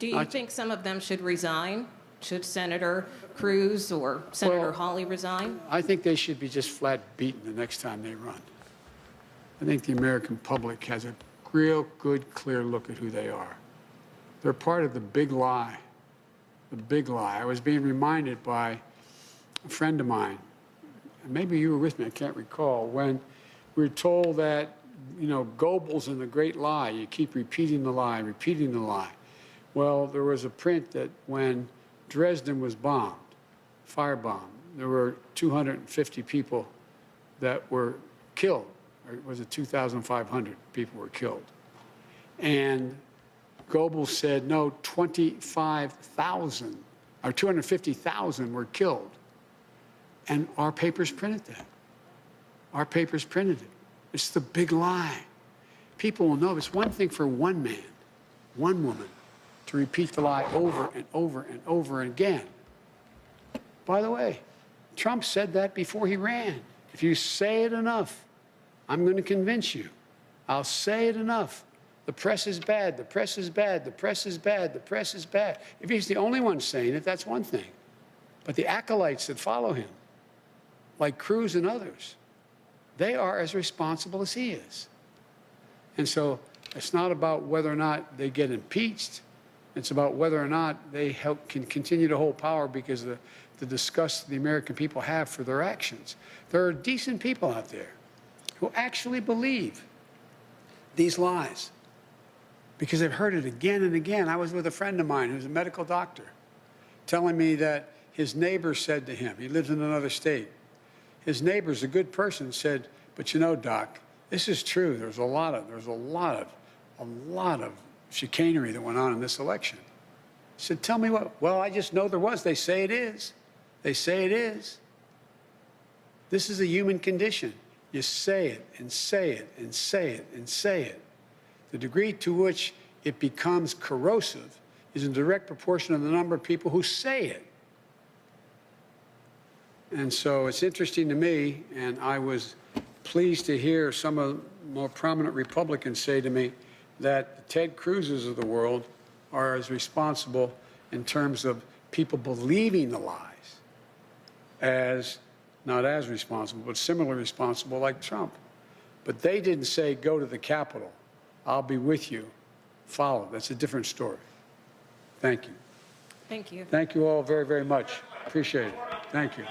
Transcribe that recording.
Do you think some of them should resign? Should Senator Cruz or Senator Hawley resign? I think they should be just flat beaten the next time they run. I think the American public has a real good, clear look at who they are. They're part of the big lie. The big lie. I was being reminded by a friend of mine, and maybe you were with me, I can't recall, when we were told that, you know, Goebbels and the great lie, you keep repeating the lie, repeating the lie. Well, there was a print that when Dresden was bombed, firebombed, there were 250 people that were killed. Or was it 2,500 people were killed? And Goebbels said, no, 25,000 or 250,000 were killed. And our papers printed that. Our papers printed it. It's the big lie. People will know it's one thing for one man, one woman, to repeat the lie over and over and over again. By the way, Trump said that before he ran. If you say it enough, I'm going to convince you. I'll say it enough. The press is bad, the press is bad, the press is bad, the press is bad. If he's the only one saying it, that's one thing. But the acolytes that follow him, like Cruz and others, they are as responsible as he is. And so it's not about whether or not they get impeached. It's about whether or not they can continue to hold power because of the disgust the American people have for their actions. There are decent people out there who actually believe these lies because they've heard it again and again. I was with a friend of mine who's a medical doctor telling me that his neighbor said to him, he lives in another state, his neighbor's a good person, said, but you know, doc, this is true. There's a lot of chicanery that went on in this election. He said, tell me what? Well, I just know there was. They say it is. They say it is. This is a human condition. You say it and say it and say it and say it. The degree to which it becomes corrosive is in direct proportion to the number of people who say it. And so it's interesting to me, and I was pleased to hear some of the more prominent Republicans say to me that the Ted Cruzes of the world are as responsible in terms of people believing the lies as, not as responsible, but similarly responsible like Trump. But they didn't say, go to the Capitol. I'll be with you. Follow. That's a different story. Thank you. Thank you. Thank you all very, very much. Appreciate it. Thank you.